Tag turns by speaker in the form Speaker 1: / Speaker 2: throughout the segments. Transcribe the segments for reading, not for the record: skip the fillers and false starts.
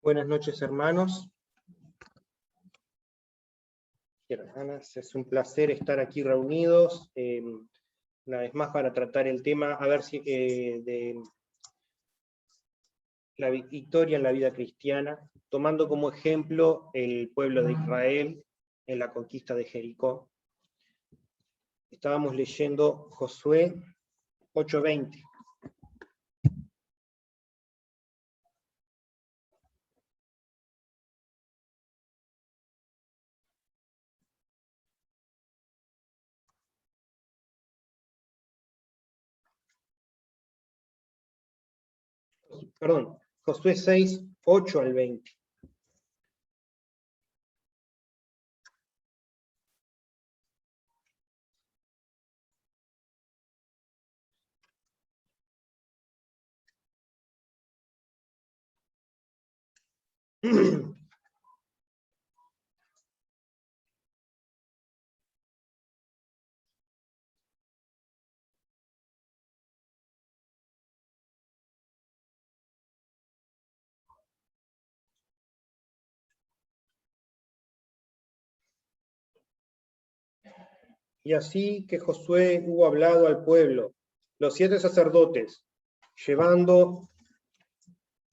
Speaker 1: Buenas noches, hermanos y hermanas. Es un placer estar aquí reunidos, una vez más para tratar el tema, de la victoria en la vida cristiana, tomando como ejemplo el pueblo de Israel en la conquista de Jericó. Estábamos leyendo Josué 8:20. Perdón, Josué 6:8-20. Y así que Josué hubo hablado al pueblo, los 7 sacerdotes, llevando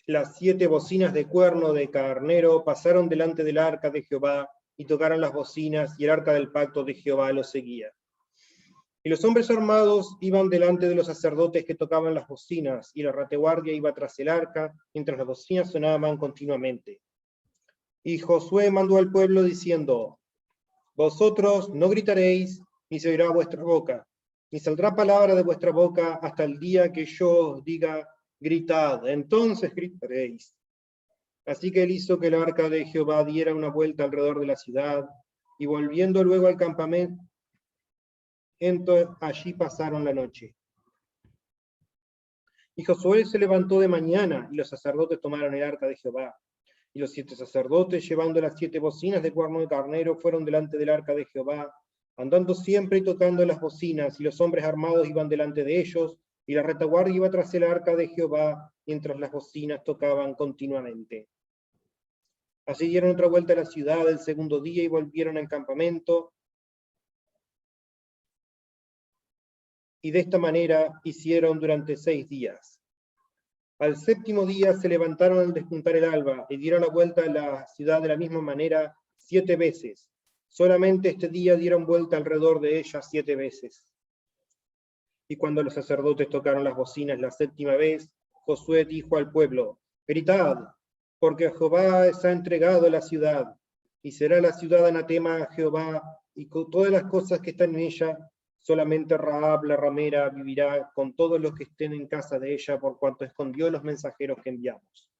Speaker 1: las 7 bocinas de cuerno de carnero, pasaron delante del arca de Jehová y tocaron las bocinas, y el arca del pacto de Jehová los seguía. Y los hombres armados iban delante de los sacerdotes que tocaban las bocinas, y la retaguardia iba tras el arca, mientras las bocinas sonaban continuamente. Y Josué mandó al pueblo diciendo: vosotros no gritaréis, ni se oirá vuestra boca, ni saldrá palabra de vuestra boca hasta el día que yo os diga: gritad, entonces gritaréis. Así que él hizo que el arca de Jehová diera una vuelta alrededor de la ciudad, y volviendo luego al campamento, allí pasaron la noche. Y Josué se levantó de mañana, y los sacerdotes tomaron el arca de Jehová. Y los 7 sacerdotes, llevando las 7 bocinas de cuerno de carnero, fueron delante del arca de Jehová, andando siempre y tocando las bocinas, y los hombres armados iban delante de ellos, y la retaguardia iba tras el arca de Jehová, mientras las bocinas tocaban continuamente. Así dieron otra vuelta a la ciudad el segundo día y volvieron al campamento. Y de esta manera hicieron durante 6 días. Al 7º día se levantaron al despuntar el alba y dieron la vuelta a la ciudad de la misma manera 7 veces. Solamente este día dieron vuelta alrededor de ella 7 veces. Y cuando los sacerdotes tocaron las bocinas la 7ª vez, Josué dijo al pueblo: gritad, porque Jehová se ha entregado la ciudad, y será la ciudad anatema a Jehová, y con todas las cosas que están en ella. Solamente Rahab la ramera vivirá con todos los que estén en casa de ella, por cuanto escondió los mensajeros que enviamos.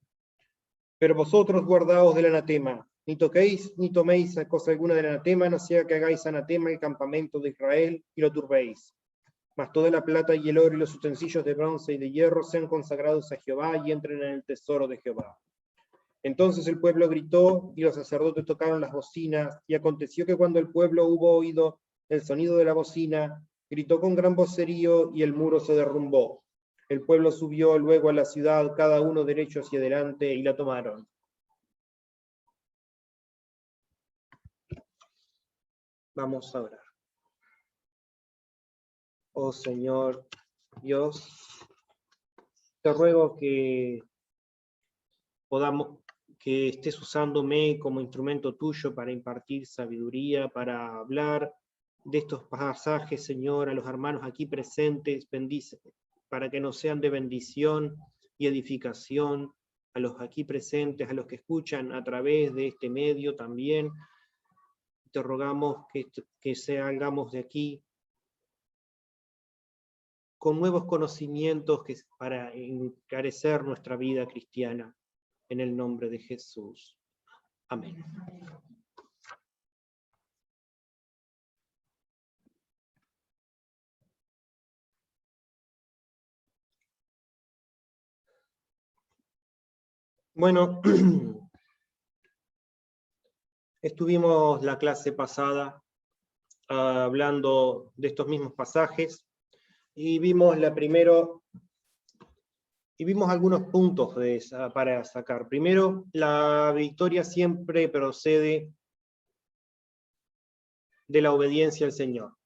Speaker 1: Pero vosotros guardaos del anatema, ni toquéis ni toméis cosa alguna del anatema, no sea que hagáis anatema el campamento de Israel y lo turbéis. Mas toda la plata y el oro y los utensilios de bronce y de hierro sean consagrados a Jehová y entren en el tesoro de Jehová. Entonces el pueblo gritó y los sacerdotes tocaron las bocinas, y aconteció que cuando el pueblo hubo oído el sonido de la bocina, gritó con gran vocerío y el muro se derrumbó. El pueblo subió luego a la ciudad, cada uno derecho hacia adelante, y la tomaron. Vamos a orar. Oh Señor Dios, te ruego que estés usándome como instrumento tuyo para impartir sabiduría, para hablar de estos pasajes, Señor, a los hermanos aquí presentes. Bendice, para que nos sean de bendición y edificación a los aquí presentes, a los que escuchan a través de este medio también. Te rogamos que salgamos de aquí con nuevos conocimientos para encarecer nuestra vida cristiana, en el nombre de Jesús. Amén. Bueno, estuvimos la clase pasada hablando de estos mismos pasajes y vimos Y vimos algunos puntos para sacar. Primero, la victoria siempre procede de la obediencia al Señor.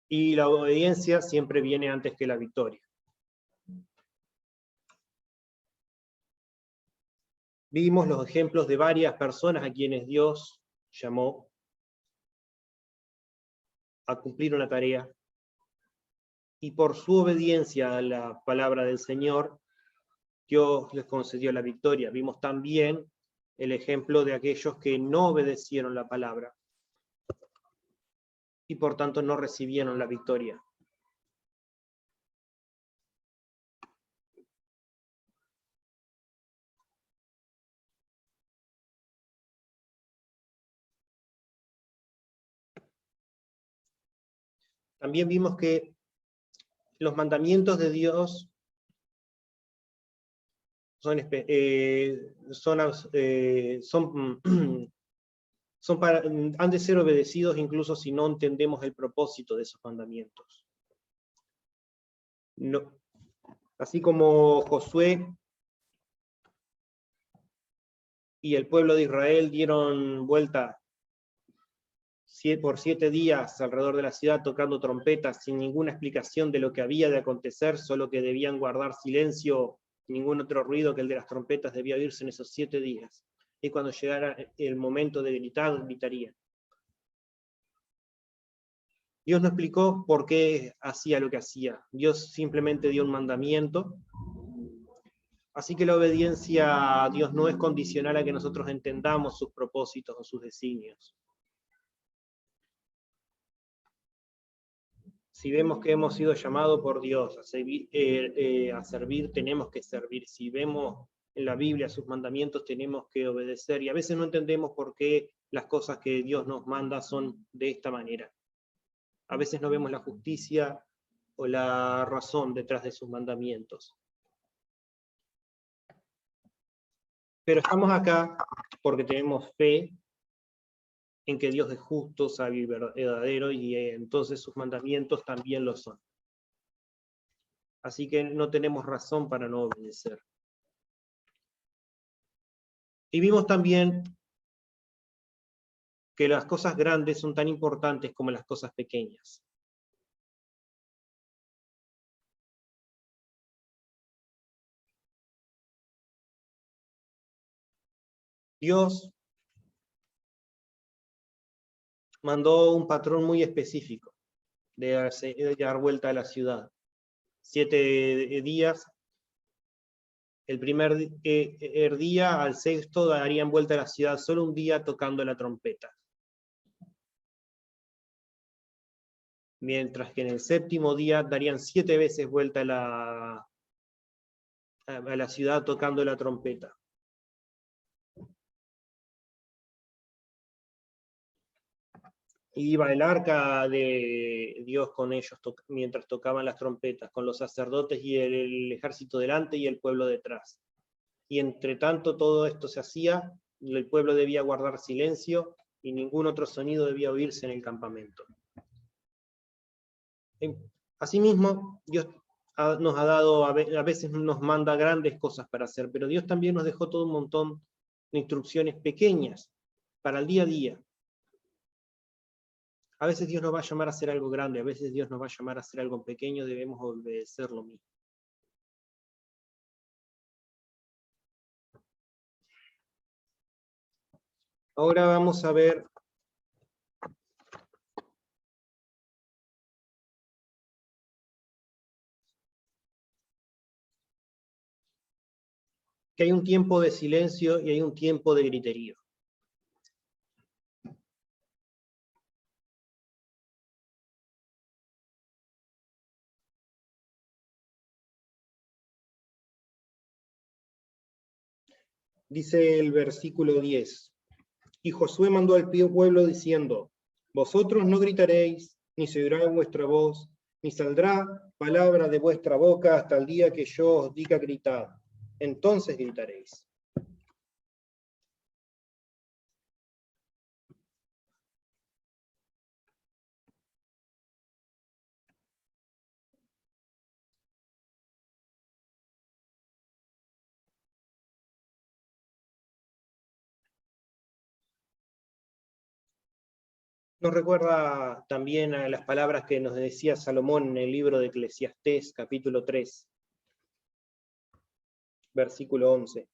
Speaker 1: Y la obediencia siempre viene antes que la victoria. Vimos los ejemplos de varias personas a quienes Dios llamó a cumplir una tarea, y por su obediencia a la palabra del Señor, Dios les concedió la victoria. Vimos también el ejemplo de aquellos que no obedecieron la palabra, y por tanto no recibieron la victoria. También vimos que los mandamientos de Dios han de ser obedecidos incluso si no entendemos el propósito de esos mandamientos. No, así como Josué y el pueblo de Israel dieron vuelta por 7 días alrededor de la ciudad tocando trompetas sin ninguna explicación de lo que había de acontecer, solo que debían guardar silencio, ningún otro ruido que el de las trompetas debía oírse en esos 7 días. Y cuando llegara el momento de gritar, gritarían. Dios no explicó por qué hacía lo que hacía. Dios simplemente dio un mandamiento. Así que la obediencia a Dios no es condicional a que nosotros entendamos sus propósitos o sus designios. Si vemos que hemos sido llamados por Dios a servir, tenemos que servir. Si vemos en la Biblia sus mandamientos, tenemos que obedecer. Y a veces no entendemos por qué las cosas que Dios nos manda son de esta manera. A veces no vemos la justicia o la razón detrás de sus mandamientos. Pero estamos acá porque tenemos fe en que Dios es justo, sabio y verdadero, y entonces sus mandamientos también lo son. Así que no tenemos razón para no obedecer. Y vimos también que las cosas grandes son tan importantes como las cosas pequeñas. Dios mandó un patrón muy específico de dar vuelta a la ciudad. 7 días, el primer día al 6º darían vuelta a la ciudad, solo un día tocando la trompeta. Mientras que en el 7º día darían 7 veces vuelta a la ciudad tocando la trompeta. Iba el arca de Dios con ellos mientras tocaban las trompetas, con los sacerdotes y el ejército delante y el pueblo detrás. Y entre tanto todo esto se hacía, el pueblo debía guardar silencio y ningún otro sonido debía oírse en el campamento. Asimismo, Dios nos ha dado, a veces nos manda grandes cosas para hacer, pero Dios también nos dejó todo un montón de instrucciones pequeñas para el día a día. A veces Dios nos va a llamar a hacer algo grande, a veces Dios nos va a llamar a hacer algo pequeño, debemos obedecer lo mismo. Ahora vamos a ver que hay un tiempo de silencio y hay un tiempo de griterío. Dice el versículo 10. Y Josué mandó al pueblo diciendo: vosotros no gritaréis, ni se oirá vuestra voz, ni saldrá palabra de vuestra boca hasta el día que yo os diga gritad. Entonces gritaréis. Nos recuerda también a las palabras que nos decía Salomón en el libro de Eclesiastés, capítulo 3, versículo 11.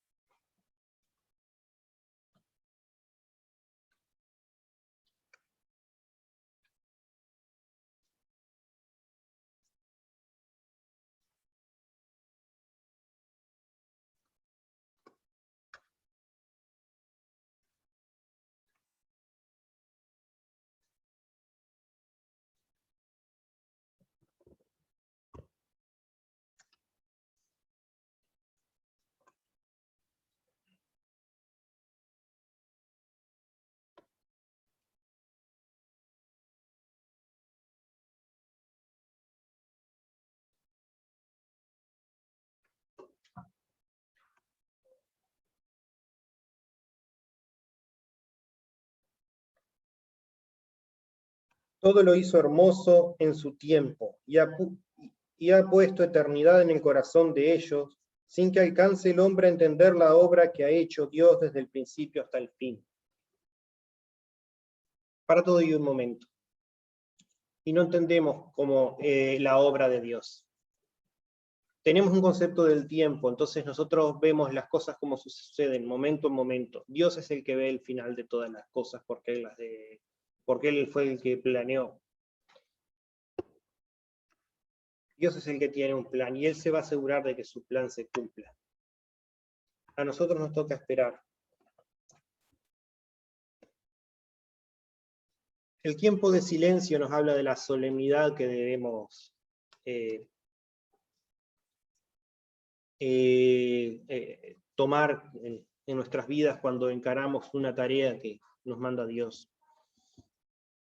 Speaker 1: Todo lo hizo hermoso en su tiempo, y ha puesto eternidad en el corazón de ellos, sin que alcance el hombre a entender la obra que ha hecho Dios desde el principio hasta el fin. Para todo hay un momento. Y no entendemos como la obra de Dios. Tenemos un concepto del tiempo, entonces nosotros vemos las cosas como suceden, momento en momento. Dios es el que ve el final de todas las cosas, porque Él fue el que planeó. Dios es el que tiene un plan, y Él se va a asegurar de que su plan se cumpla. A nosotros nos toca esperar. El tiempo de silencio nos habla de la solemnidad que debemos tomar en nuestras vidas cuando encaramos una tarea que nos manda Dios.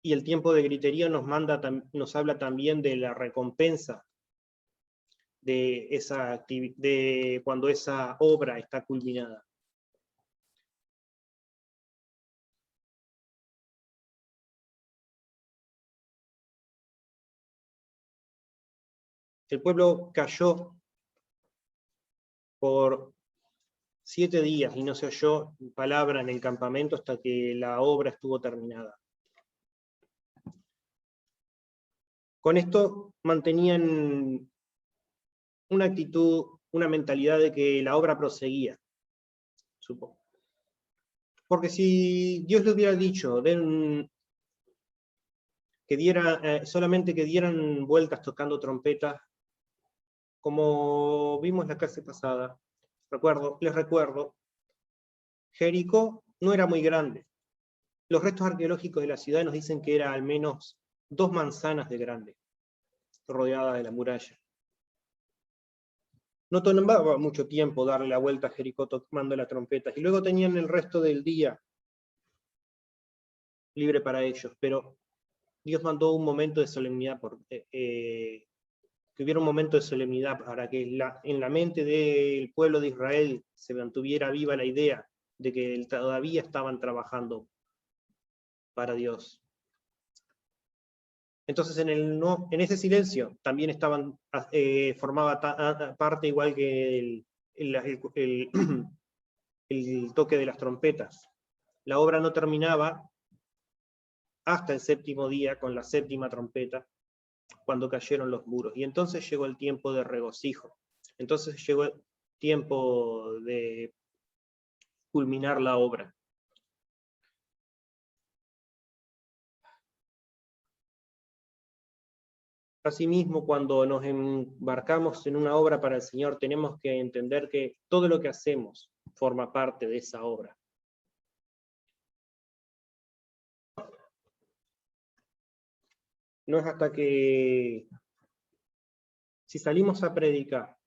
Speaker 1: Y el tiempo de griterío nos habla también de la recompensa de cuando esa obra está culminada. El pueblo cayó por 7 días y no se oyó palabra en el campamento hasta que la obra estuvo terminada. Con esto mantenían una actitud, una mentalidad de que la obra proseguía, supongo. Porque si Dios le hubiera dicho solamente que dieran vueltas tocando trompetas, como vimos la clase pasada, les recuerdo, Jericó no era muy grande. Los restos arqueológicos de la ciudad nos dicen que era al menos 2 manzanas de grande, rodeada de la muralla. No tomaba mucho tiempo darle la vuelta a Jericó tocando las trompetas, y luego tenían el resto del día libre para ellos, pero Dios mandó un momento de solemnidad, que hubiera un momento de solemnidad para que en la mente del pueblo de Israel se mantuviera viva la idea de que todavía estaban trabajando para Dios. Entonces en ese silencio también formaba parte igual que el toque de las trompetas. La obra no terminaba hasta el 7º día con la 7ª trompeta, cuando cayeron los muros. Y entonces llegó el tiempo de regocijo. Entonces llegó el tiempo de culminar la obra. Asimismo, cuando nos embarcamos en una obra para el Señor, tenemos que entender que todo lo que hacemos forma parte de esa obra. No es hasta que, si salimos a predicar,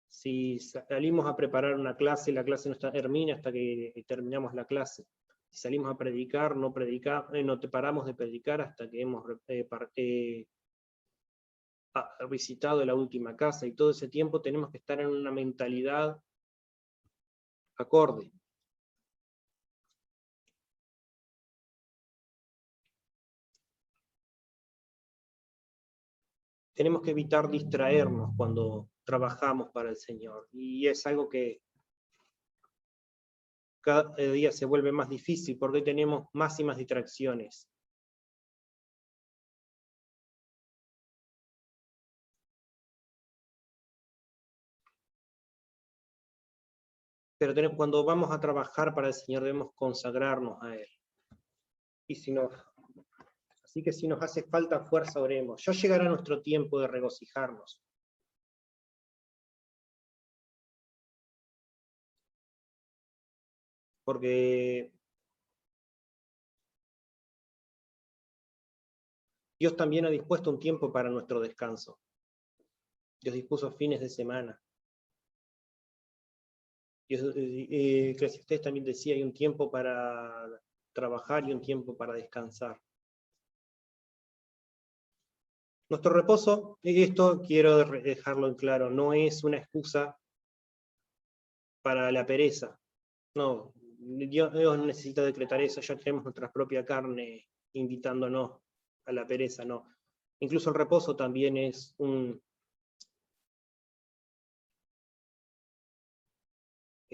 Speaker 1: si salimos a preparar una clase, la clase no termina hasta que terminamos la clase. Si salimos a predicar, no paramos de predicar hasta que hemos visitado la última casa, y todo ese tiempo tenemos que estar en una mentalidad acorde. Tenemos que evitar distraernos cuando trabajamos para el Señor, y es algo que cada día se vuelve más difícil porque tenemos más y más distracciones. Pero cuando vamos a trabajar para el Señor debemos consagrarnos a Él. Así que si nos hace falta fuerza, oremos. Ya llegará nuestro tiempo de regocijarnos. Porque Dios también ha dispuesto un tiempo para nuestro descanso. Dios dispuso fines de semana. Eclesiastés también decía, hay un tiempo para trabajar y un tiempo para descansar. Nuestro reposo, esto quiero dejarlo en claro, no es una excusa para la pereza. No, Dios no necesita decretar eso, ya tenemos nuestra propia carne invitándonos a la pereza, no. Incluso el reposo también es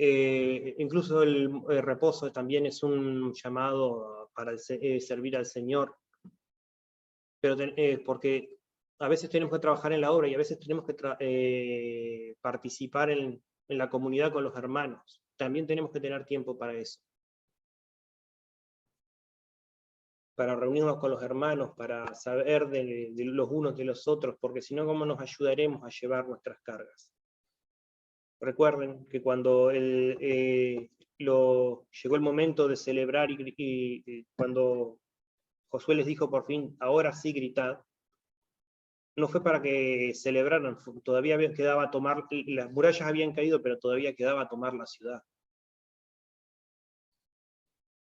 Speaker 1: incluso el reposo también es un llamado para servir al Señor, pero porque a veces tenemos que trabajar en la obra y a veces tenemos que participar en la comunidad con los hermanos. También tenemos que tener tiempo para eso. Para reunirnos con los hermanos, para saber de los unos de los otros, porque si no, ¿cómo nos ayudaremos a llevar nuestras cargas? Recuerden que cuando llegó el momento de celebrar y cuando Josué les dijo por fin, ahora sí gritad, no fue para que celebraran, todavía quedaba tomar, las murallas habían caído, pero todavía quedaba tomar la ciudad.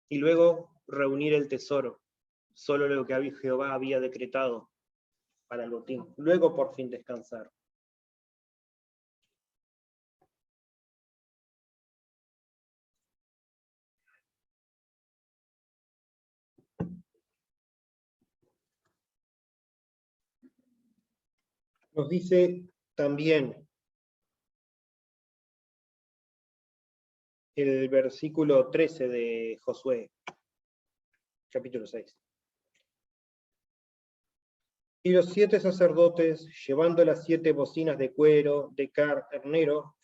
Speaker 1: Y luego reunir el tesoro, solo lo que Jehová había decretado para el botín. Luego por fin descansar. Nos dice también el versículo 13 de Josué, capítulo 6. Y los 7 sacerdotes, llevando las 7 bocinas de cuero de carnero,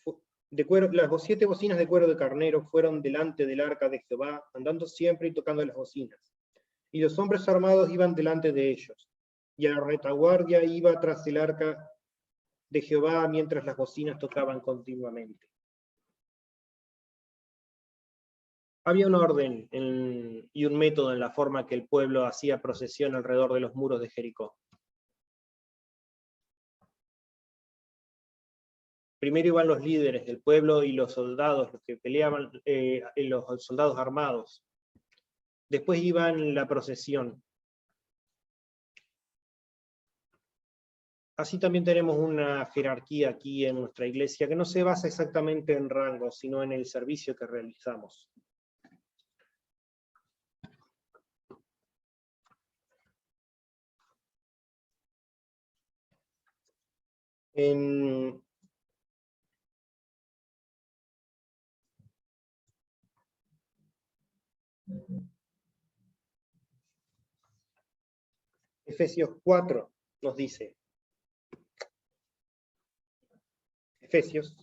Speaker 1: las 7 bocinas de cuero de carnero fueron delante del arca de Jehová, andando siempre y tocando las bocinas. Y los hombres armados iban delante de ellos, y a la retaguardia iba tras el arca de Jehová mientras las bocinas tocaban continuamente. Había un orden y un método en la forma que el pueblo hacía procesión alrededor de los muros de Jericó. Primero iban los líderes del pueblo y los soldados, los que peleaban, los soldados armados. Después iban la procesión. Así también tenemos una jerarquía aquí en nuestra iglesia que no se basa exactamente en rangos, sino en el servicio que realizamos. En Efesios 4 nos dice, Efesios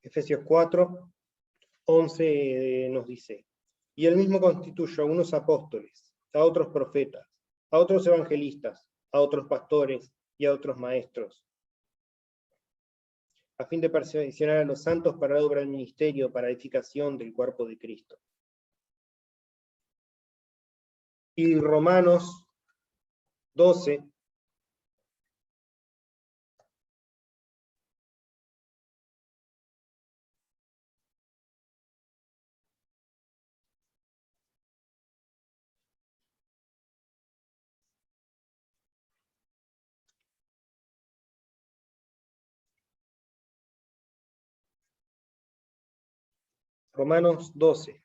Speaker 1: Efesios 4, 11 nos dice, y él mismo constituyó a unos apóstoles, a otros profetas, a otros evangelistas, a otros pastores y a otros maestros, a fin de perfeccionar a los santos para la obra del ministerio, para edificación del cuerpo de Cristo. Y Romanos 12, Romanos 12.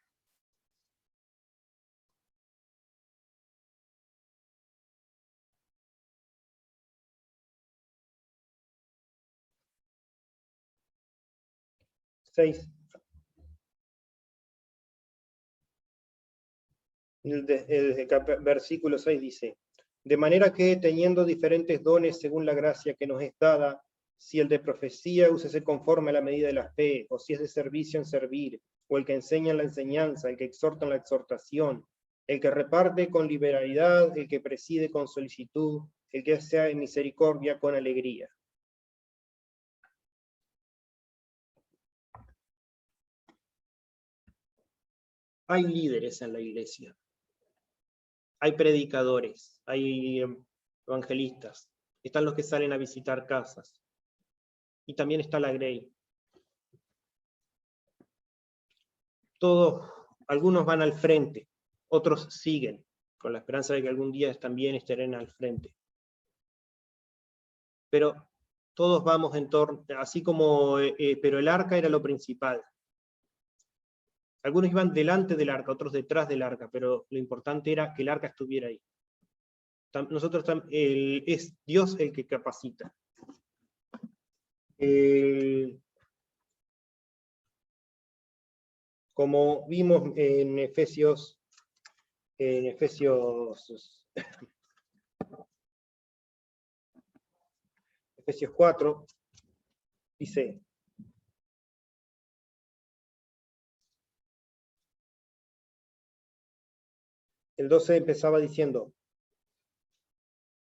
Speaker 1: Versículo 6 dice: de manera que, teniendo diferentes dones según la gracia que nos es dada, si el de profecía, úsese conforme a la medida de la fe, o si es de servicio, en servir, o el que enseña en la enseñanza, el que exhorta en la exhortación, el que reparte con liberalidad, el que preside con solicitud, el que sea en misericordia con alegría. Hay líderes en la iglesia. Hay predicadores, hay evangelistas, están los que salen a visitar casas, y también está la Grey. Todos, algunos van al frente, otros siguen, con la esperanza de que algún día también estén al frente. Pero todos vamos en torno, así como, pero el arca era lo principal. Algunos iban delante del arca, otros detrás del arca, pero lo importante era que el arca estuviera ahí. Nosotros, es Dios el que capacita. Como vimos en Efesios 4, dice: el 12 empezaba diciendo,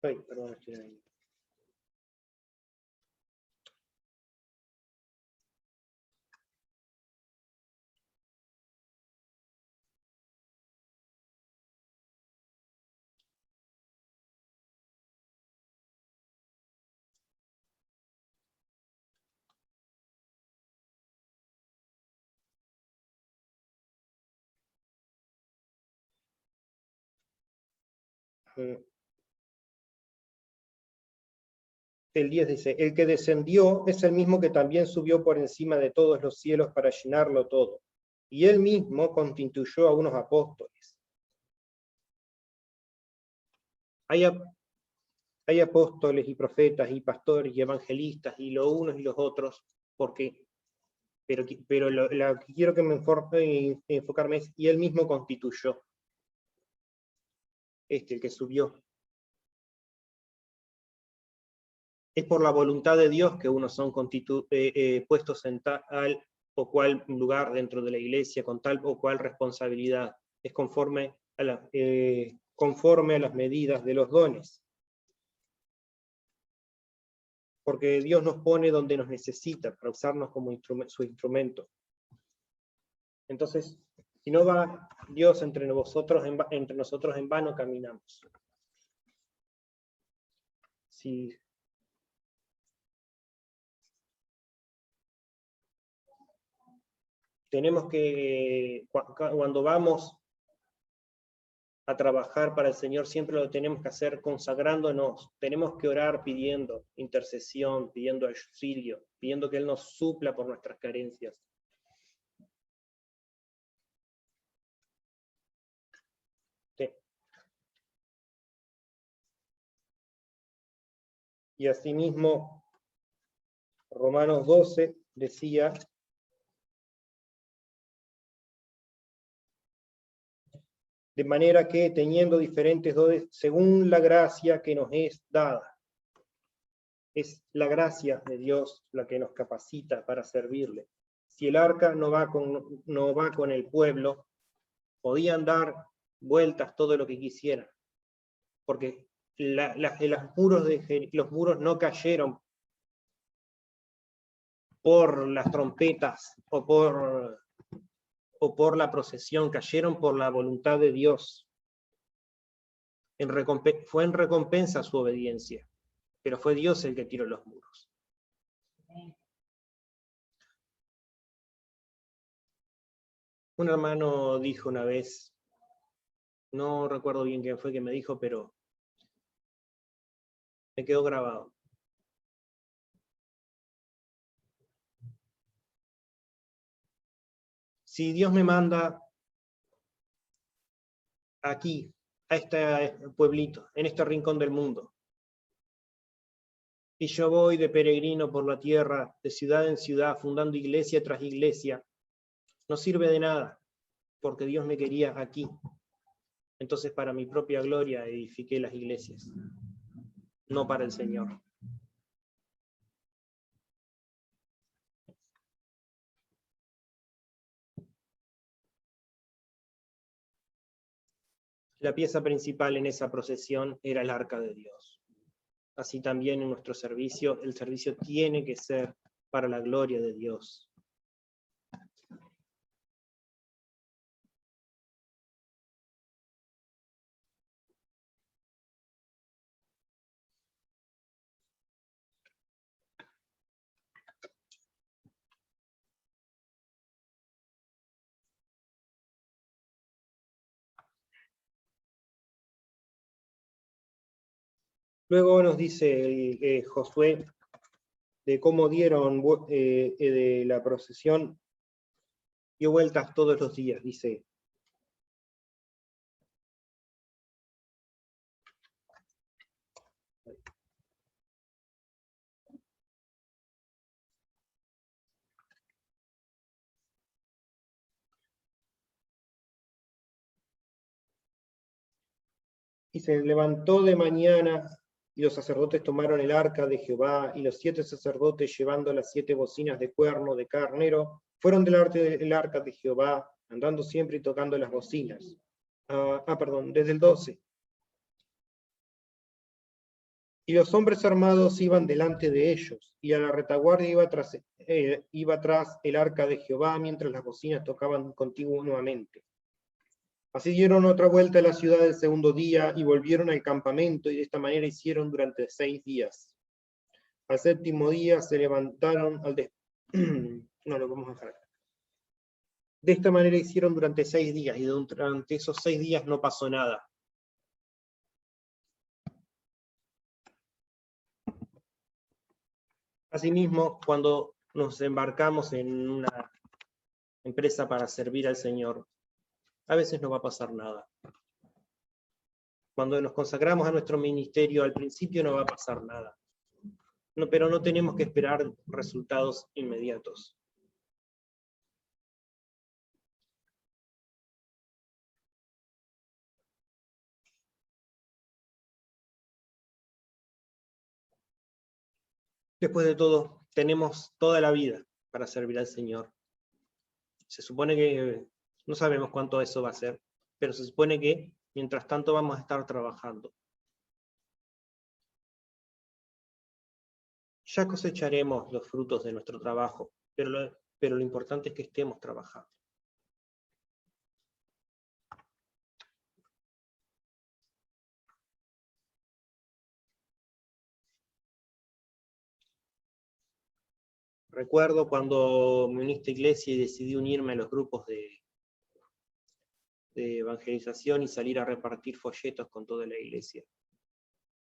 Speaker 1: perdón, estoy ahí. El 10 dice: el que descendió es el mismo que también subió por encima de todos los cielos para llenarlo todo. Y él mismo constituyó a unos apóstoles. Hay apóstoles y profetas y pastores y evangelistas y los unos y los otros, pero lo que quiero que me enfocarme es: y él mismo constituyó. El que subió. Es por la voluntad de Dios que unos son puestos en tal o cual lugar dentro de la iglesia, con tal o cual responsabilidad. Es conforme a las medidas de los dones. Porque Dios nos pone donde nos necesita, para usarnos como su instrumento. Entonces, si no va Dios entre nosotros en vano caminamos. Si tenemos que, cuando vamos a trabajar para el Señor, siempre lo tenemos que hacer consagrándonos. Tenemos que orar pidiendo intercesión, pidiendo auxilio, pidiendo que Él nos supla por nuestras carencias. Sí. Y asimismo, Romanos 12 decía: de manera que, teniendo diferentes dones, según la gracia que nos es dada. Es la gracia de Dios la que nos capacita para servirle. Si el arca no va con el pueblo, podían dar vueltas todo lo que quisieran, porque los muros no cayeron por las trompetas o por la procesión, cayeron por la voluntad de Dios. Fue en recompensa su obediencia, pero fue Dios el que tiró los muros. Un hermano dijo una vez, no recuerdo bien quién fue que me dijo, pero me quedó grabado. Si Dios me manda aquí, a este pueblito, en este rincón del mundo, y yo voy de peregrino por la tierra, de ciudad en ciudad, fundando iglesia tras iglesia, no sirve de nada, porque Dios me quería aquí. Entonces, para mi propia gloria edifiqué las iglesias, no para el Señor. La pieza principal en esa procesión era el arca de Dios. Así también en nuestro servicio, el servicio tiene que ser para la gloria de Dios. Luego nos dice Josué de cómo dieron de la procesión, dio vueltas todos los días, dice. Y se levantó de mañana, y los sacerdotes tomaron el arca de Jehová, y los 7 sacerdotes, llevando las 7 bocinas de cuerno de carnero, fueron delante del arca de Jehová, andando siempre y tocando las bocinas. Desde el 12. Y los hombres armados iban delante de ellos, y a la retaguardia iba tras el arca de Jehová, mientras las bocinas tocaban continuamente. Así dieron otra vuelta a la ciudad el segundo día, y volvieron al campamento, y de esta manera hicieron durante 6 días. Al séptimo día se levantaron no, lo vamos a dejar. De esta manera hicieron durante 6 días, y durante esos 6 días no pasó nada. Asimismo, cuando nos embarcamos en una empresa para servir al Señor, a veces no va a pasar nada. Cuando nos consagramos a nuestro ministerio, al principio no va a pasar nada. Pero no tenemos que esperar resultados inmediatos. Después de todo, tenemos toda la vida para servir al Señor. Se supone que no sabemos cuánto eso va a ser, pero se supone que mientras tanto vamos a estar trabajando. Ya cosecharemos los frutos de nuestro trabajo, pero lo importante es que estemos trabajando. Recuerdo cuando me uní a esta iglesia y decidí unirme a los grupos de evangelización y salir a repartir folletos con toda la iglesia.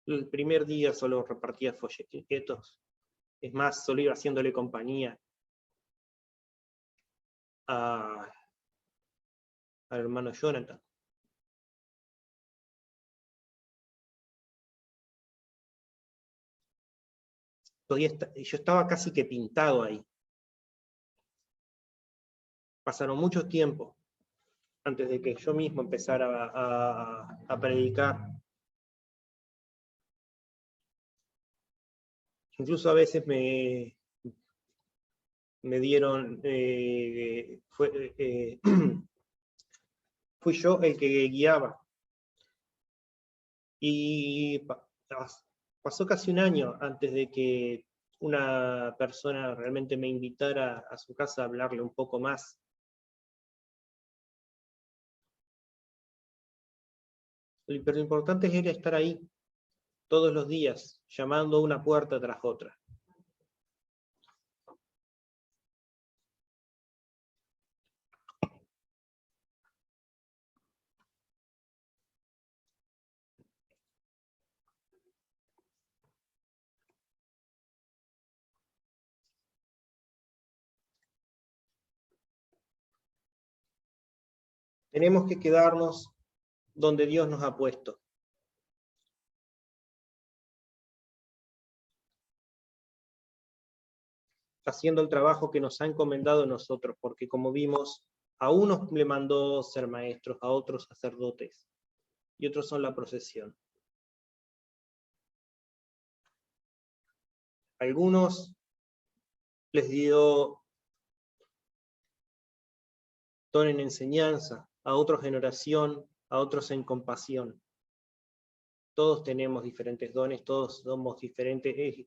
Speaker 1: El primer día solo repartía folletos, es más, solo iba haciéndole compañía al hermano Jonathan. Yo estaba casi que pintado ahí. Pasaron mucho tiempo antes de que yo mismo empezara a predicar. Incluso a veces me dieron, fui yo el que guiaba. Y pasó casi un año antes de que
Speaker 2: una persona realmente me invitara a su casa a hablarle un poco más. Pero lo importante es estar ahí todos los días, llamando a una puerta tras otra. Tenemos que quedarnos donde Dios nos ha puesto. Haciendo el trabajo que nos ha encomendado a nosotros, porque como vimos, a unos le mandó ser maestros, a otros sacerdotes, y otros son la procesión. A algunos les dio don en enseñanza, a otros en oración, a otros en compasión. Todos tenemos diferentes dones, todos somos diferentes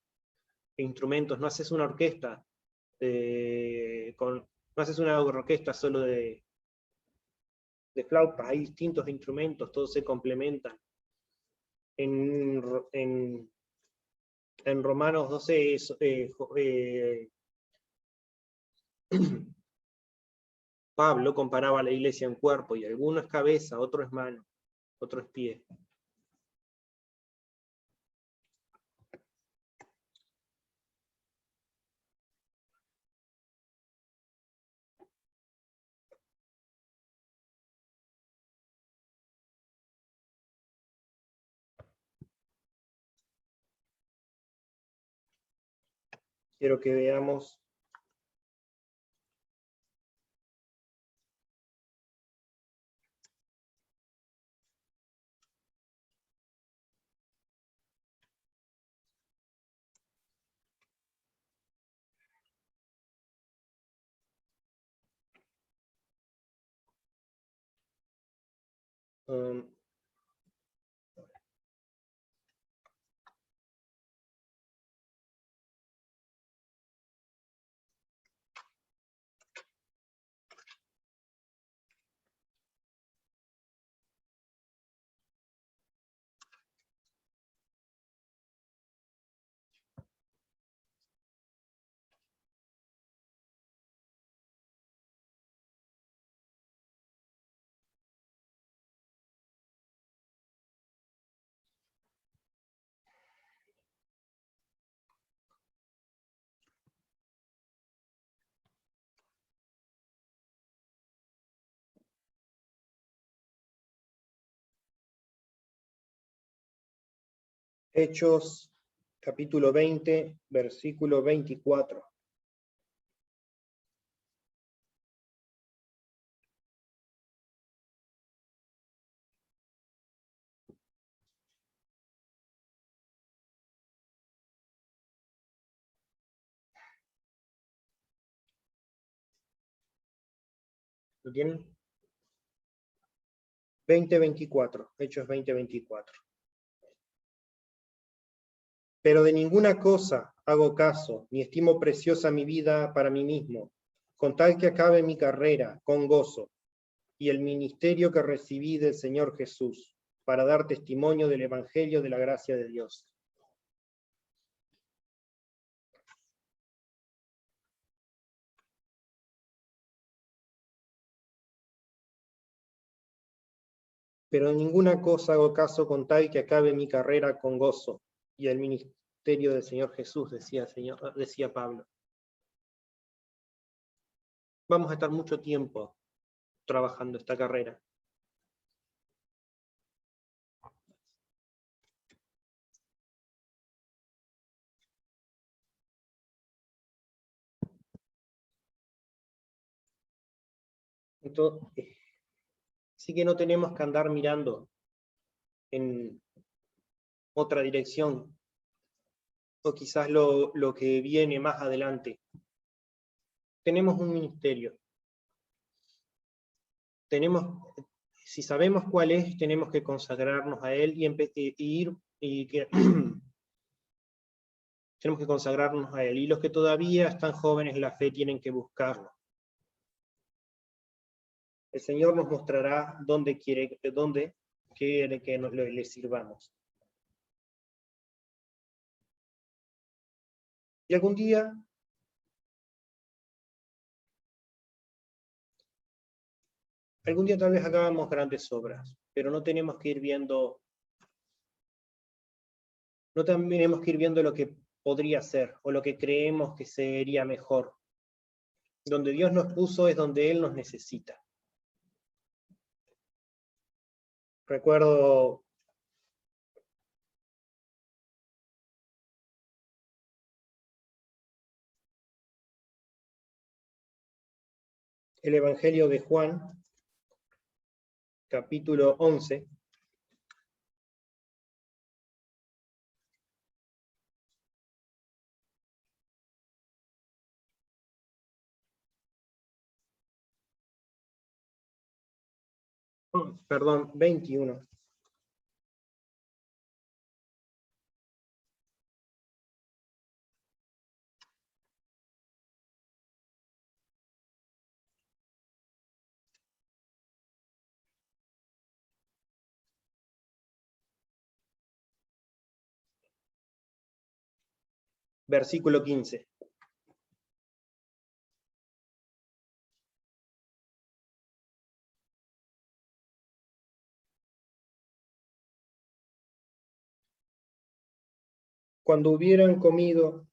Speaker 2: instrumentos. No haces una orquesta no haces una orquesta solo de flautas, hay distintos instrumentos, todos se complementan. En Romanos 12 Pablo comparaba a la iglesia en cuerpo, y alguno es cabeza, otro es mano, otro es pie. Quiero que veamos Hechos, capítulo 20, versículo 24. ¿Lo tienen? 20:24, Hechos 20:24. Pero de ninguna cosa hago caso, ni estimo preciosa mi vida para mí mismo, con tal que acabe mi carrera con gozo, y el ministerio que recibí del Señor Jesús, para dar testimonio del Evangelio de la gracia de Dios. Pero de ninguna cosa hago caso, con tal que acabe mi carrera con gozo, y el ministerio del Señor Jesús, decía Pablo. Vamos a estar mucho tiempo trabajando esta carrera. Entonces, así que no tenemos que andar mirando en otra dirección, o quizás lo que viene más adelante. Tenemos un ministerio. Si sabemos cuál es, tenemos que consagrarnos a él y ir, y que
Speaker 1: Tenemos que consagrarnos a Él. Y los que todavía están jóvenes en la fe tienen que buscarlo. El Señor nos mostrará dónde quiere que le sirvamos. Y algún día tal vez hagamos grandes obras, pero no tenemos que ir viendo lo que podría ser o lo que creemos que sería mejor. Donde Dios nos puso es donde Él nos necesita. Recuerdo el Evangelio de Juan, capítulo 11. Perdón, 21. Versículo 15. Cuando hubieran comido,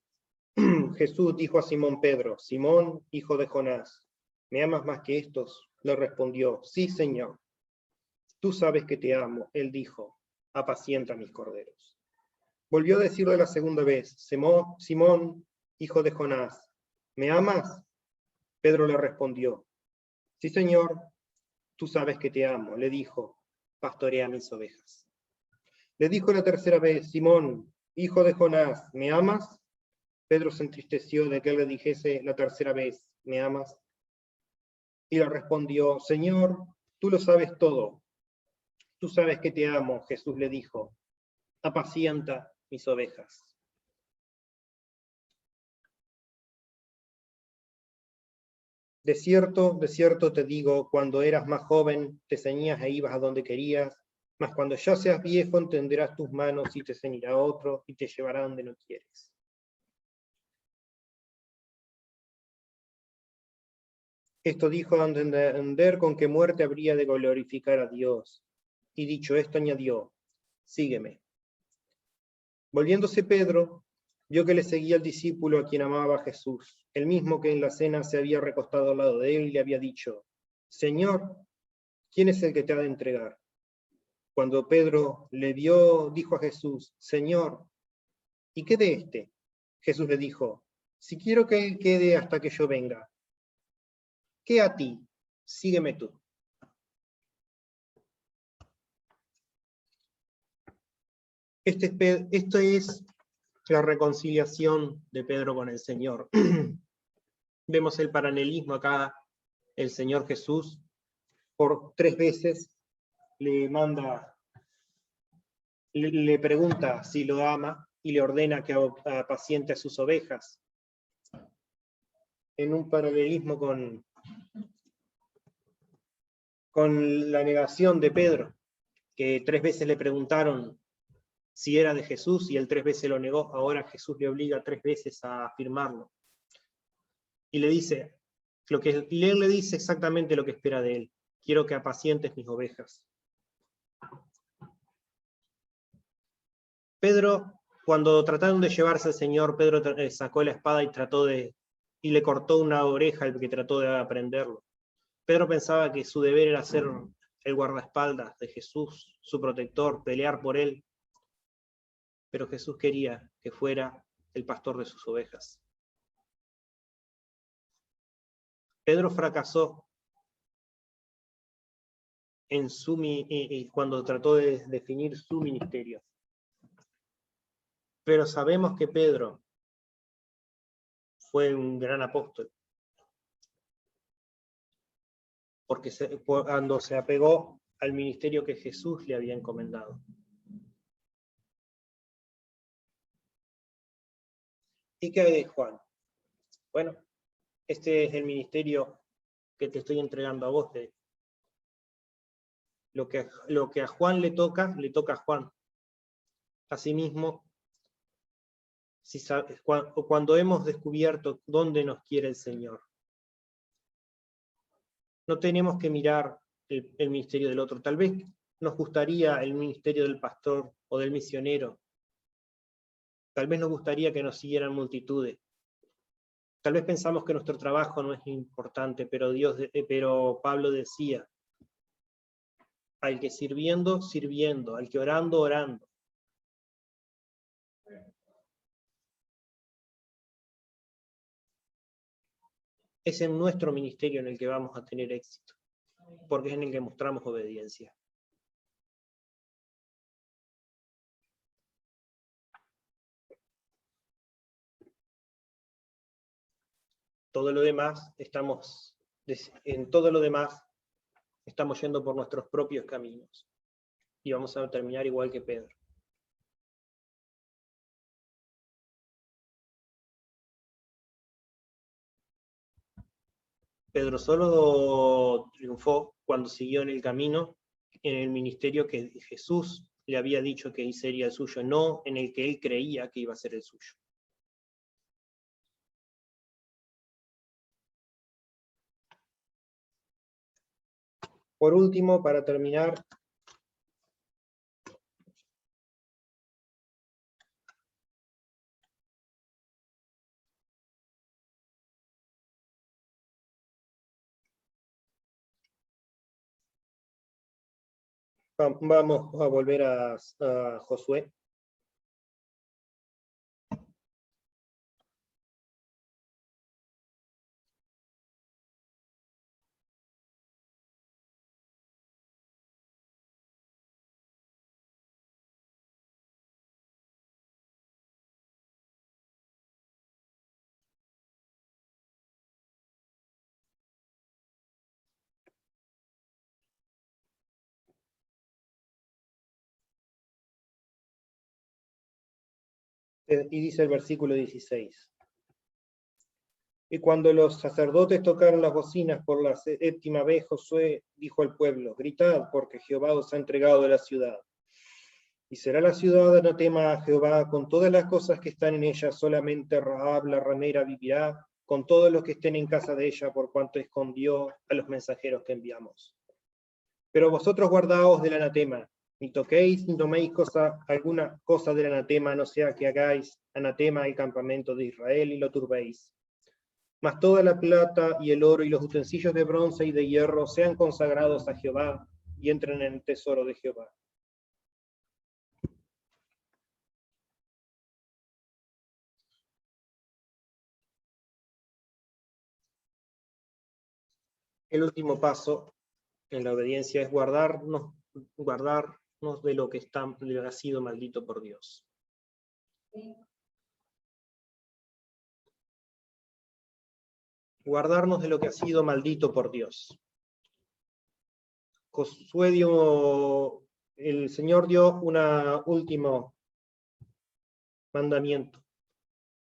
Speaker 1: Jesús dijo a Simón Pedro: Simón, hijo de Jonás, ¿me amas más que estos? Le respondió: sí, Señor. Tú sabes que te amo. Él dijo: apacienta mis corderos. Volvió a decirle la segunda vez: Simón, hijo de Jonás, ¿me amas? Pedro le respondió: sí, Señor, tú sabes que te amo. Le dijo: pastorea mis ovejas. Le dijo la tercera vez: Simón, hijo de Jonás, ¿me amas? Pedro se entristeció de que él le dijese la tercera vez: ¿me amas? Y le respondió: Señor, tú lo sabes todo. Tú sabes que te amo. Jesús le dijo: apacienta mis ovejas. De cierto te digo, cuando eras más joven, te ceñías e ibas a donde querías, mas cuando ya seas viejo, entenderás tus manos y te ceñirá otro y te llevará donde no quieres. Esto dijo dando a entender con qué muerte habría de glorificar a Dios. Y dicho esto, añadió: sígueme. Volviéndose Pedro, vio que le seguía el discípulo a quien amaba a Jesús, el mismo que en la cena se había recostado al lado de él y le había dicho: Señor, ¿quién es el que te ha de entregar? Cuando Pedro le vio, dijo a Jesús: Señor, ¿y qué de este? Jesús le dijo: si quiero que él quede hasta que yo venga. ¿Qué a ti? Sígueme tú. Esto es la reconciliación de Pedro con el Señor. Vemos el paralelismo acá. El Señor Jesús por 3 veces le pregunta si lo ama y le ordena que apaciente a sus ovejas. En un paralelismo con la negación de Pedro, que 3 veces le preguntaron si era de Jesús y él 3 veces lo negó. Ahora Jesús le obliga 3 veces a afirmarlo. Y le dice, él le dice exactamente lo que espera de él: quiero que apacientes mis ovejas. Pedro, cuando trataron de llevarse al Señor, Pedro sacó la espada y le cortó una oreja al que trató de aprenderlo. Pedro pensaba que su deber era ser el guardaespaldas de Jesús, su protector, pelear por él. Pero Jesús quería que fuera el pastor de sus ovejas. Pedro fracasó cuando trató de definir su ministerio. Pero sabemos que Pedro fue un gran apóstol, porque cuando se apegó al ministerio que Jesús le había encomendado. ¿Y qué hay de Juan? Bueno, este es el ministerio que te estoy entregando a vos. Lo que a Juan le toca a Juan. Asimismo, cuando hemos descubierto dónde nos quiere el Señor, no tenemos que mirar el ministerio del otro. Tal vez nos gustaría el ministerio del pastor o del misionero. Tal vez nos gustaría que nos siguieran multitudes. Tal vez pensamos que nuestro trabajo no es importante, pero Pablo decía, al que sirviendo, sirviendo, al que orando, orando. Es en nuestro ministerio en el que vamos a tener éxito, porque es en el que mostramos obediencia. En todo lo demás estamos yendo por nuestros propios caminos. Y vamos a terminar igual que Pedro. Pedro solo triunfó cuando siguió en el camino, en el ministerio que Jesús le había dicho que sería el suyo, no en el que él creía que iba a ser el suyo. Por último, para terminar, vamos a volver a Josué. Y dice el versículo 16. Y cuando los sacerdotes tocaron las bocinas por la 7ª vez, Josué dijo al pueblo, gritad, porque Jehová os ha entregado la ciudad. Y será la ciudad anatema a Jehová, con todas las cosas que están en ella, solamente Rahab la ramera vivirá, con todos los que estén en casa de ella, por cuanto escondió a los mensajeros que enviamos. Pero vosotros guardaos del anatema, ni toquéis ni toméis alguna cosa del anatema, no sea que hagáis anatema al campamento de Israel y lo turbéis. Mas toda la plata y el oro y los utensilios de bronce y de hierro sean consagrados a Jehová y entren en el tesoro de Jehová. El último paso en la obediencia es guardarnos de lo que ha sido maldito por Dios. Guardarnos de lo que ha sido maldito por Dios. El Señor dio un último mandamiento.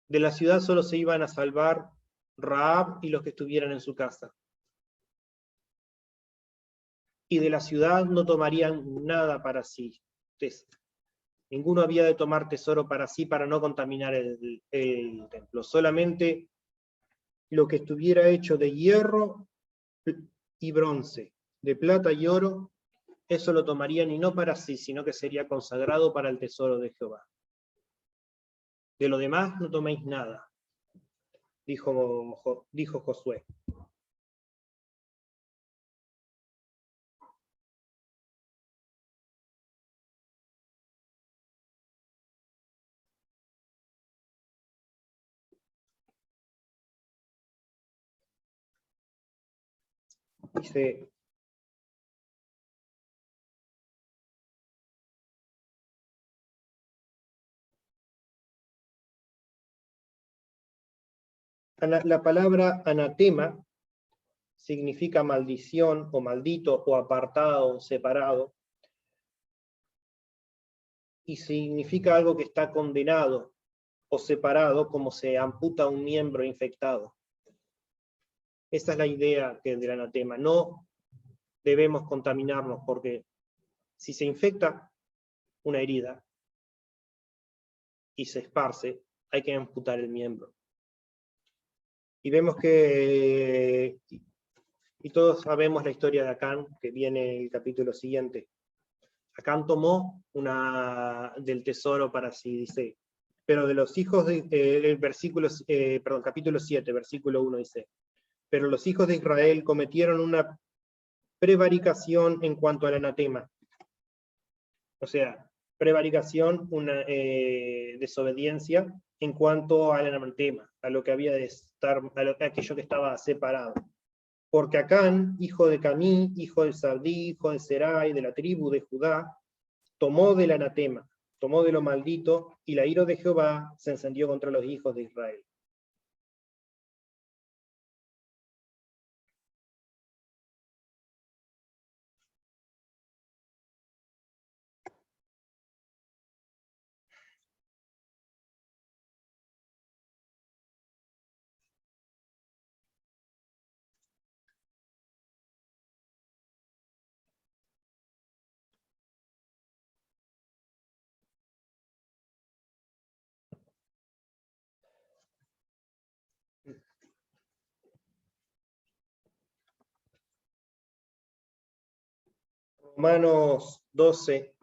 Speaker 1: De la ciudad solo se iban a salvar Rahab y los que estuvieran en su casa. Y de la ciudad no tomarían nada para sí. Ninguno había de tomar tesoro para sí para no contaminar el templo. Solamente lo que estuviera hecho de hierro y bronce, de plata y oro, eso lo tomarían y no para sí, sino que sería consagrado para el tesoro de Jehová. De lo demás no toméis nada, dijo Josué. Dice, la palabra anatema significa maldición o maldito o apartado o separado, y significa algo que está condenado, o separado como se amputa un miembro infectado. Esa es la idea del anatema. No debemos contaminarnos porque si se infecta una herida y se esparce, hay que amputar el miembro. Y vemos que, y todos sabemos la historia de Acán, que viene en el capítulo siguiente. Acán tomó del tesoro para sí, dice, pero de los hijos de, capítulo 7, versículo 1 dice, pero los hijos de Israel cometieron una prevaricación en cuanto al anatema. O sea, prevaricación, una desobediencia en cuanto al anatema, a lo que había de estar, a aquello que estaba separado. Porque Acán, hijo de Camí, hijo de Sabdí, hijo de Serai, de la tribu de Judá, tomó del anatema, tomó de lo maldito, y la ira de Jehová se encendió contra los hijos de Israel. Romanos 12.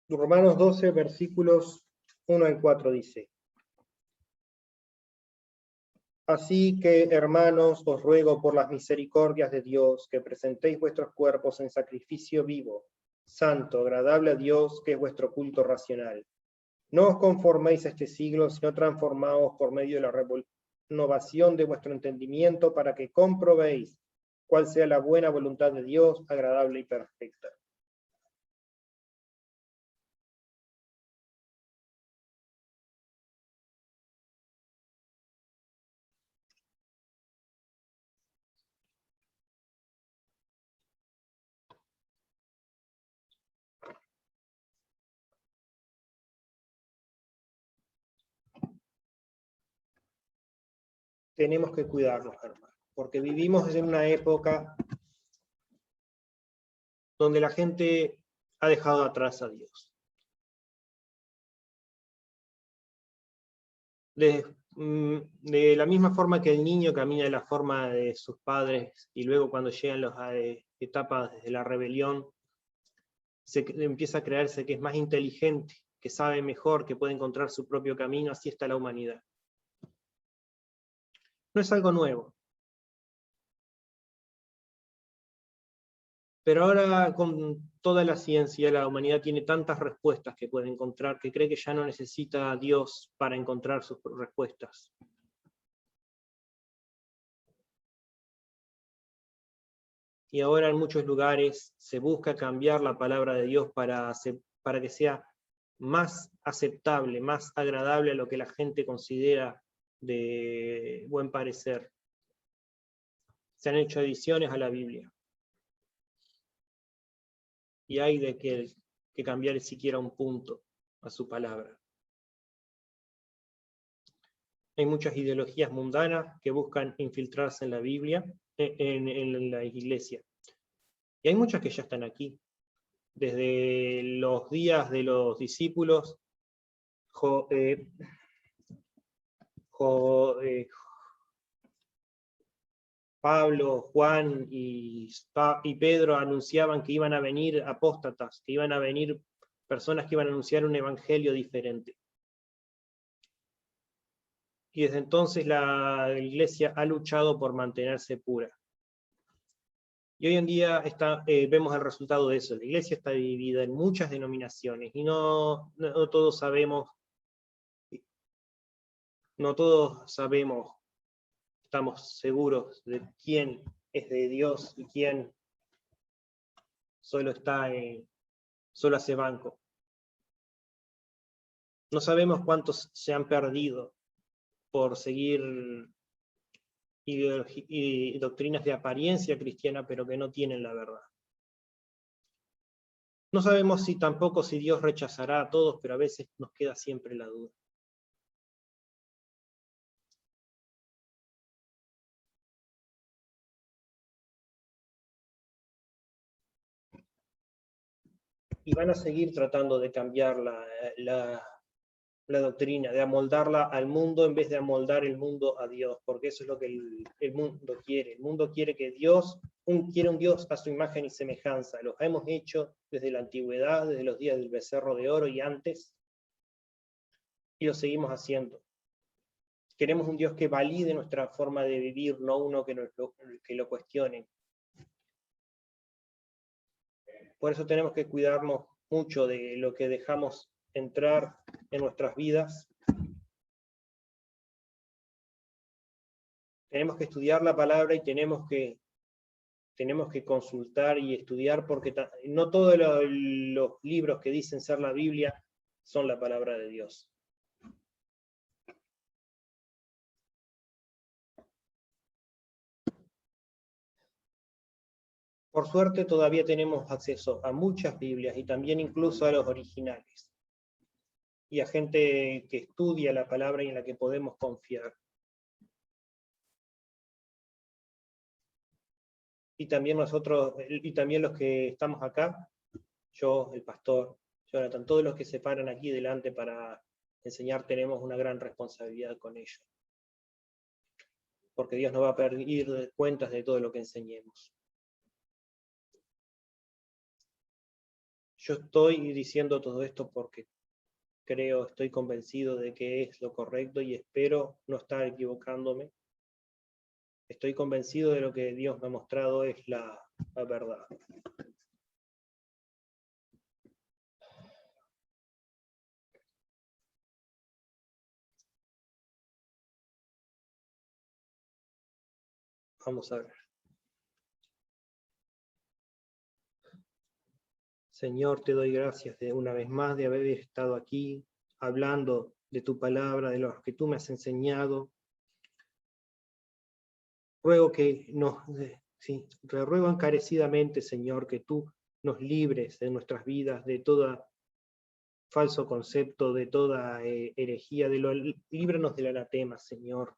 Speaker 1: Romanos 12, versículos 1 al 4 dice, así que, hermanos, os ruego por las misericordias de Dios que presentéis vuestros cuerpos en sacrificio vivo, santo, agradable a Dios, que es vuestro culto racional. No os conforméis a este siglo, sino transformaos por medio de la renovación de vuestro entendimiento para que comprobéis cuál sea la buena voluntad de Dios, agradable y perfecta. Tenemos que cuidarnos, hermanos, porque vivimos en una época donde la gente ha dejado atrás a Dios. De la misma forma que el niño camina de la forma de sus padres y luego cuando llegan las etapas de la rebelión, se empieza a creerse que es más inteligente, que sabe mejor, que puede encontrar su propio camino, así está la humanidad. No es algo nuevo. Pero ahora con toda la ciencia, la humanidad tiene tantas respuestas que puede encontrar, que cree que ya no necesita a Dios para encontrar sus respuestas. Y ahora en muchos lugares se busca cambiar la palabra de Dios para que sea más aceptable, más agradable a lo que la gente considera de buen parecer. Se han hecho ediciones a la Biblia. Y hay de que cambiar siquiera un punto a su palabra. Hay muchas ideologías mundanas que buscan infiltrarse en la Biblia, en la iglesia. Y hay muchas que ya están aquí. Desde los días de los discípulos, Pablo, Juan y Pedro anunciaban que iban a venir apóstatas, que iban a venir personas que iban a anunciar un evangelio diferente. Y desde entonces la iglesia ha luchado por mantenerse pura. Y hoy en día vemos el resultado de eso. La iglesia está dividida en muchas denominaciones y no todos sabemos, estamos seguros de quién es de Dios y quién solo está solo hace banco. No sabemos cuántos se han perdido por seguir y doctrinas de apariencia cristiana, pero que no tienen la verdad. No sabemos tampoco si Dios rechazará a todos, pero a veces nos queda siempre la duda. Y van a seguir tratando de cambiar la doctrina, de amoldarla al mundo en vez de amoldar el mundo a Dios, porque eso es lo que el mundo quiere. El mundo quiere que quiere un Dios a su imagen y semejanza. Lo hemos hecho desde la antigüedad, desde los días del becerro de oro y antes, y lo seguimos haciendo. Queremos un Dios que valide nuestra forma de vivir, no uno que lo cuestione. Por eso tenemos que cuidarnos mucho de lo que dejamos entrar en nuestras vidas. Tenemos que estudiar la palabra y tenemos que consultar y estudiar, porque no todos los libros que dicen ser la Biblia son la palabra de Dios. Por suerte todavía tenemos acceso a muchas Biblias y también incluso a los originales. Y a gente que estudia la palabra y en la que podemos confiar. Y también nosotros, y también los que estamos acá, yo, el pastor, Jonathan, todos los que se paran aquí delante para enseñar, tenemos una gran responsabilidad con ellos. Porque Dios nos va a pedir cuentas de todo lo que enseñemos. Yo estoy diciendo todo esto porque estoy convencido de que es lo correcto y espero no estar equivocándome. Estoy convencido de lo que Dios me ha mostrado es la verdad. Vamos a ver. Señor, te doy gracias de una vez más de haber estado aquí hablando de tu palabra, de lo que tú me has enseñado. Ruego que ruego encarecidamente, Señor, que tú nos libres de nuestras vidas, de todo falso concepto, de toda herejía, líbranos del anatema, Señor,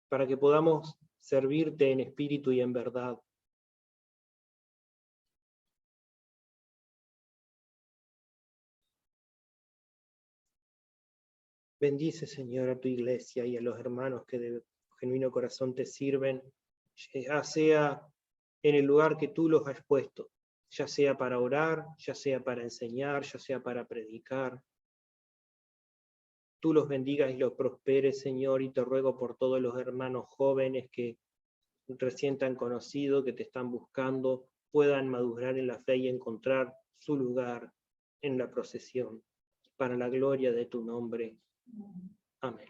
Speaker 1: para que podamos servirte en espíritu y en verdad. Bendice, Señor, a tu iglesia y a los hermanos que de genuino corazón te sirven, ya sea en el lugar que tú los has puesto, ya sea para orar, ya sea para enseñar, ya sea para predicar. Tú los bendigas y los prosperes, Señor, y te ruego por todos los hermanos jóvenes que recién te han conocido, que te están buscando, puedan madurar en la fe y encontrar su lugar en la procesión, para la gloria de tu nombre. Amén.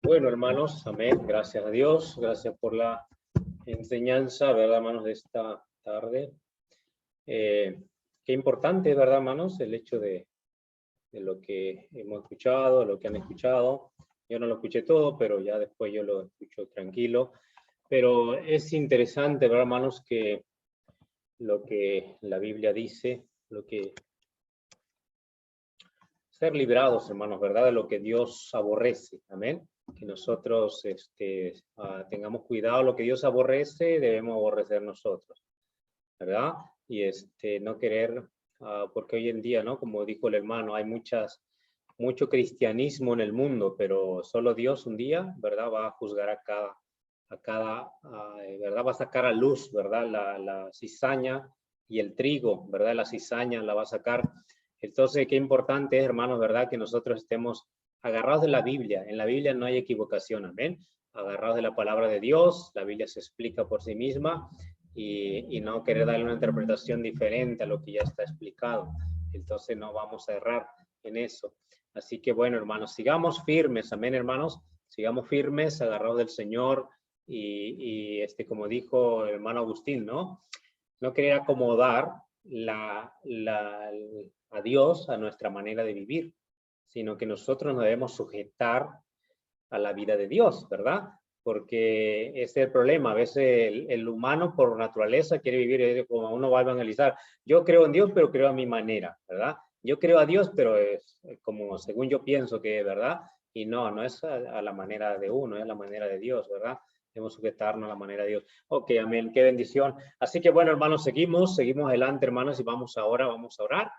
Speaker 3: Bueno, hermanos, amén. Gracias a Dios. Gracias por la enseñanza, ¿verdad, hermanos, de esta tarde? Qué importante, ¿verdad, hermanos? El hecho de lo que hemos escuchado, lo que han escuchado. Yo no lo escuché todo, pero ya después yo lo escucho tranquilo. Pero es interesante, ¿verdad, hermanos? Que lo que la Biblia dice, ser librados, hermanos, ¿verdad? De lo que Dios aborrece. Amén. Que nosotros tengamos cuidado, lo que Dios aborrece, debemos aborrecer nosotros, ¿verdad? Y no querer, porque hoy en día, ¿no? Como dijo el hermano, hay mucho cristianismo en el mundo, pero solo Dios un día, ¿verdad? Va a juzgar a cada ¿verdad? Va a sacar a luz, ¿verdad? La cizaña y el trigo, ¿verdad? La cizaña la va a sacar. Entonces, qué importante es, hermanos, ¿verdad? Que nosotros estemos agarrados de la Biblia. En la Biblia no hay equivocación, amén. Agarrados de la palabra de Dios, la Biblia se explica por sí misma y no querer darle una interpretación diferente a lo que ya está explicado. Entonces no vamos a errar en eso. Así que bueno, hermanos, sigamos firmes, amén, hermanos, sigamos firmes, agarrados del Señor y como dijo el hermano Agustín, ¿no? No querer acomodar a Dios a nuestra manera de vivir, sino que nosotros nos debemos sujetar a la vida de Dios, ¿verdad? Porque ese es el problema. A veces el humano por naturaleza quiere vivir como uno va a evangelizar. Yo creo en Dios, pero creo a mi manera, ¿verdad? Yo creo a Dios, pero es como según yo pienso que es, ¿verdad? Y no es a la manera de uno, es a la manera de Dios, ¿verdad? Debemos sujetarnos a la manera de Dios. Ok, amén, qué bendición. Así que bueno, hermanos, seguimos adelante, hermanos, y vamos a orar.